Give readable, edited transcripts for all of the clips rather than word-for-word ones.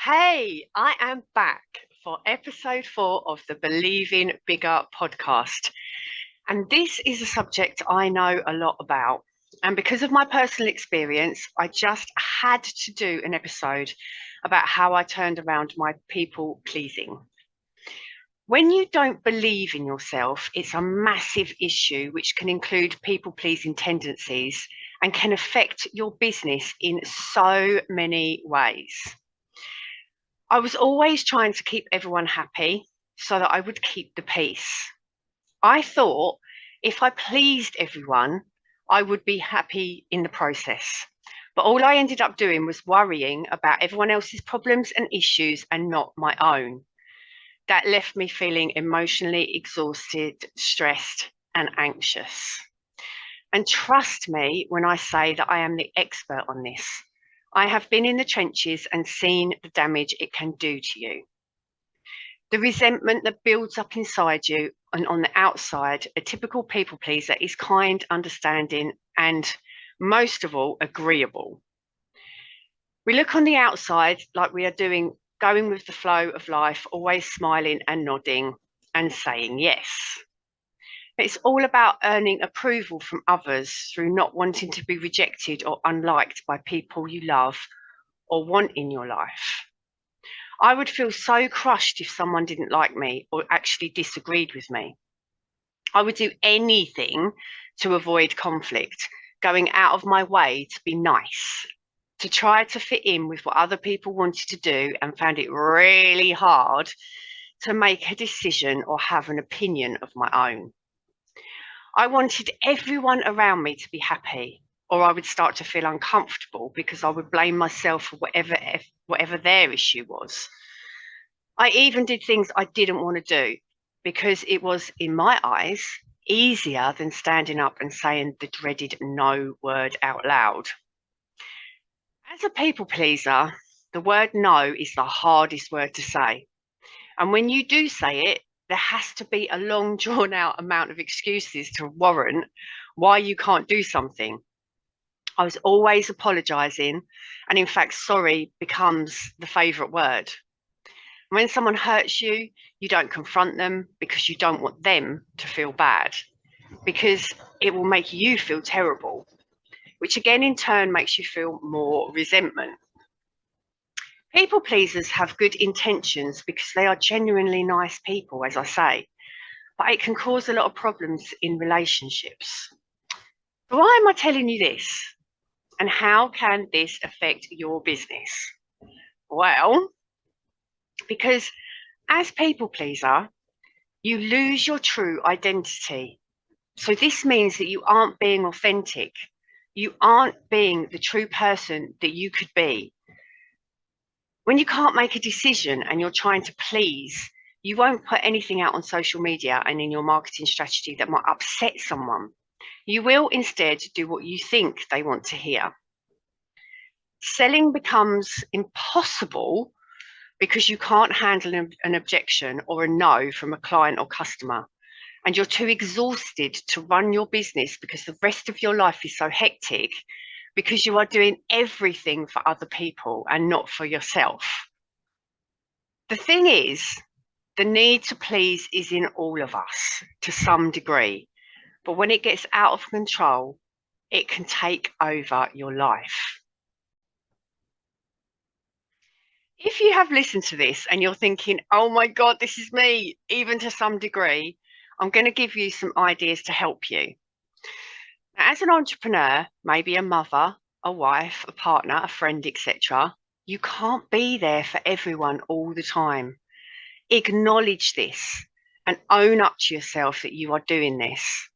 Hey, I am back for episode 4 of the Believing Bigger podcast. And this is a subject I know a lot about. And because of my personal experience, I just had to do an episode about how I turned around my people pleasing. When you don't believe in yourself, it's a massive issue which can include people pleasing tendencies and can affect your business in so many ways. I was always trying to keep everyone happy so that I would keep the peace. I thought if I pleased everyone, I would be happy in the process. But all I ended up doing was worrying about everyone else's problems and issues and not my own. That left me feeling emotionally exhausted, stressed, and anxious. And trust me when I say that I am the expert on this. I have been in the trenches and seen the damage it can do to you. The resentment that builds up inside you and on the outside, a typical people pleaser is kind, understanding, and most of all, agreeable. We look on the outside like we are going with the flow of life, always smiling and nodding and saying yes. It's all about earning approval from others through not wanting to be rejected or unliked by people you love or want in your life. I would feel so crushed if someone didn't like me or actually disagreed with me. I would do anything to avoid conflict, going out of my way to be nice, to try to fit in with what other people wanted to do, and found it really hard to make a decision or have an opinion of my own. I wanted everyone around me to be happy, or I would start to feel uncomfortable because I would blame myself for whatever their issue was. I even did things I didn't want to do because it was, in my eyes, easier than standing up and saying the dreaded no word out loud. As a people pleaser, the word no is the hardest word to say. And when you do say it, there has to be a long, drawn out amount of excuses to warrant why you can't do something. I was always apologising, and in fact, sorry becomes the favourite word. When someone hurts you, you don't confront them because you don't want them to feel bad, because it will make you feel terrible, which again in turn makes you feel more resentment. People pleasers have good intentions because they are genuinely nice people, as I say, but it can cause a lot of problems in relationships. So why am I telling you this? And how can this affect your business? Well, because as people pleaser, you lose your true identity. So this means that you aren't being authentic. You aren't being the true person that you could be. When you can't make a decision and you're trying to please, you won't put anything out on social media and in your marketing strategy that might upset someone. You will instead do what you think they want to hear. Selling becomes impossible because you can't handle an objection or a no from a client or customer. And you're too exhausted to run your business because the rest of your life is so hectic because you are doing everything for other people and not for yourself. The thing is, the need to please is in all of us to some degree. But when it gets out of control, it can take over your life. If you have listened to this and you're thinking, oh my God, this is me, even to some degree, I'm going to give you some ideas to help you. Now, as an entrepreneur, maybe a mother, a wife, a partner, a friend, etc., you can't be there for everyone all the time. Acknowledge this and own up to yourself that you are doing this.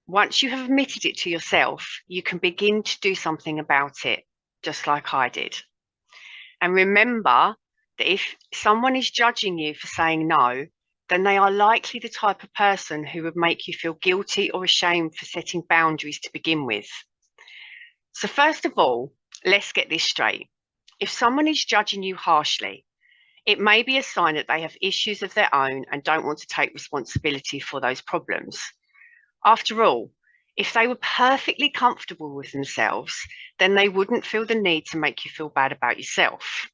Once you have admitted it to yourself, you can begin to do something about it, just like I did. And remember that if someone is judging you for saying no, then they are likely the type of person who would make you feel guilty or ashamed for setting boundaries to begin with. So first of all, let's get this straight. If someone is judging you harshly, it may be a sign that they have issues of their own and don't want to take responsibility for those problems. After all, if they were perfectly comfortable with themselves, then they wouldn't feel the need to make you feel bad about yourself.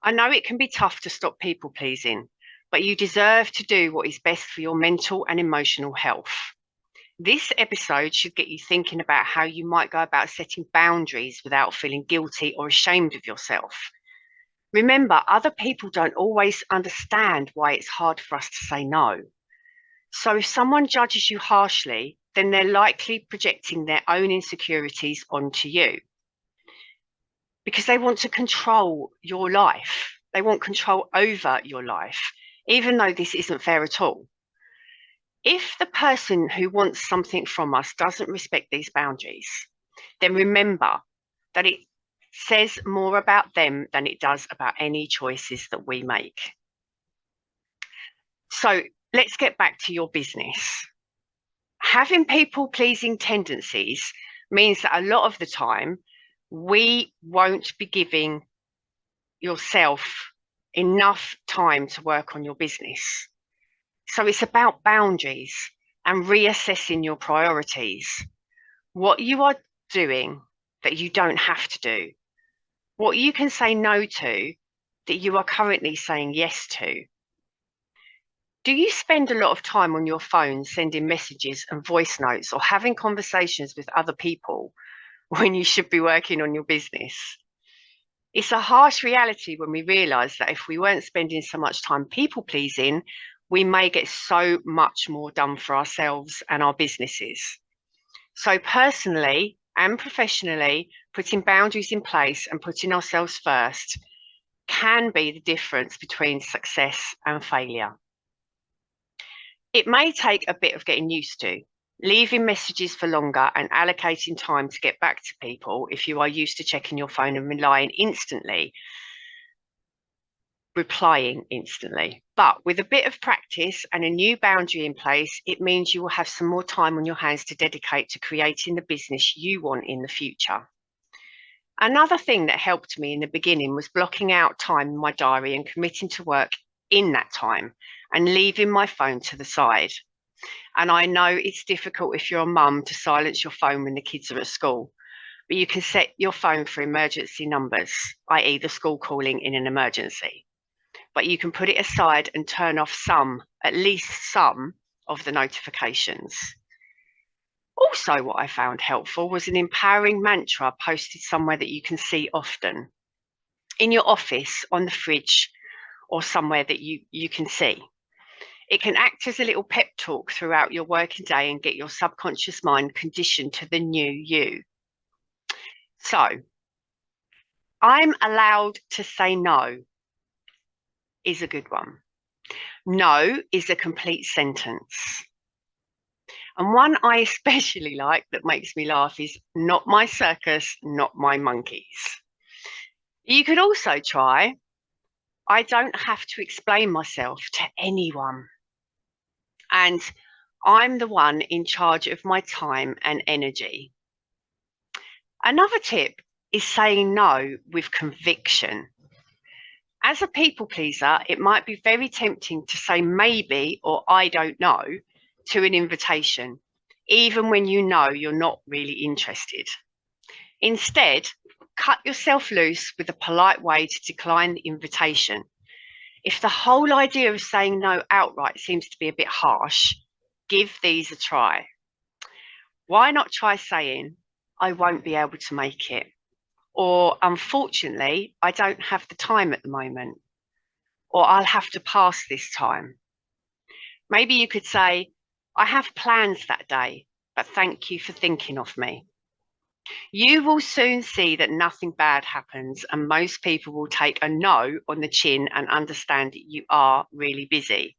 I know it can be tough to stop people pleasing, but you deserve to do what is best for your mental and emotional health. This episode should get you thinking about how you might go about setting boundaries without feeling guilty or ashamed of yourself. Remember, other people don't always understand why it's hard for us to say no. So if someone judges you harshly, then they're likely projecting their own insecurities onto you because they want to control your life. They want control over your life, even though this isn't fair at all. If the person who wants something from us doesn't respect these boundaries, then remember that it says more about them than it does about any choices that we make. So let's get back to your business. Having people pleasing tendencies means that a lot of the time we won't be giving yourself enough time to work on your business. So it's about boundaries and reassessing your priorities. What you are doing that you don't have to do, what you can say no to that you are currently saying yes to. Do you spend a lot of time on your phone sending messages and voice notes or having conversations with other people when you should be working on your business? It's a harsh reality when we realize that if we weren't spending so much time people pleasing, we may get so much more done for ourselves and our businesses. So, personally and professionally, putting boundaries in place and putting ourselves first can be the difference between success and failure. It may take a bit of getting used to, leaving messages for longer and allocating time to get back to people if you are used to checking your phone and replying instantly. But with a bit of practice and a new boundary in place, it means you will have some more time on your hands to dedicate to creating the business you want in the future. Another thing that helped me in the beginning was blocking out time in my diary and committing to work in that time and leaving my phone to the side. And I know it's difficult if you're a mum to silence your phone when the kids are at school, but you can set your phone for emergency numbers, i.e. the school calling in an emergency. But you can put it aside and turn off at least some of the notifications. Also, what I found helpful was an empowering mantra posted somewhere that you can see often in your office, on the fridge, or somewhere that you can see. It can act as a little pep talk throughout your working day and get your subconscious mind conditioned to the new you. So, I'm allowed to say no is a good one. No is a complete sentence. And one I especially like that makes me laugh is not my circus, not my monkeys. You could also try, I don't have to explain myself to anyone. And I'm the one in charge of my time and energy. Another tip is saying no with conviction. As a people pleaser, it might be very tempting to say maybe or I don't know to an invitation, even when you know you're not really interested. Instead, cut yourself loose with a polite way to decline the invitation. If the whole idea of saying no outright seems to be a bit harsh, give these a try. Why not try saying, I won't be able to make it? Or unfortunately, I don't have the time at the moment. Or I'll have to pass this time. Maybe you could say, I have plans that day, but thank you for thinking of me. You will soon see that nothing bad happens, and most people will take a no on the chin and understand that you are really busy.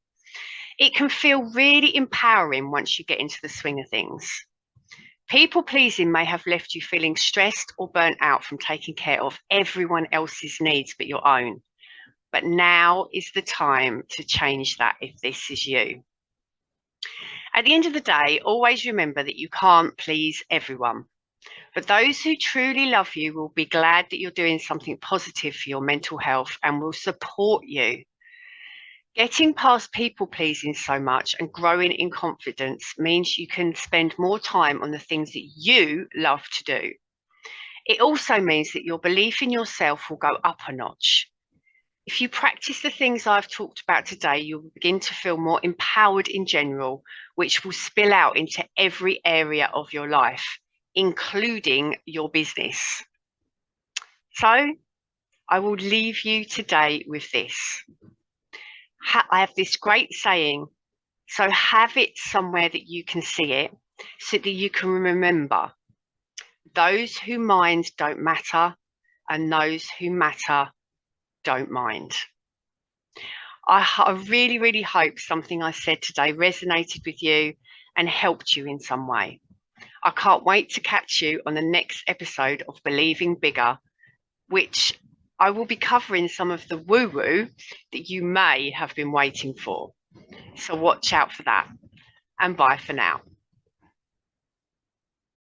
It can feel really empowering once you get into the swing of things. People pleasing may have left you feeling stressed or burnt out from taking care of everyone else's needs but your own. But now is the time to change that if this is you. At the end of the day, always remember that you can't please everyone. But those who truly love you will be glad that you're doing something positive for your mental health and will support you. Getting past people pleasing so much and growing in confidence means you can spend more time on the things that you love to do. It also means that your belief in yourself will go up a notch. If you practice the things I've talked about today, you'll begin to feel more empowered in general, which will spill out into every area of your life, including your business. So I will leave you today with this. I have this great saying, so have it somewhere that you can see it so that you can remember those who mind don't matter and those who matter don't mind. I really, really hope something I said today resonated with you and helped you in some way. I can't wait to catch you on the next episode of Believing Bigger, which I will be covering some of the woo-woo that you may have been waiting for. So watch out for that, and bye for now.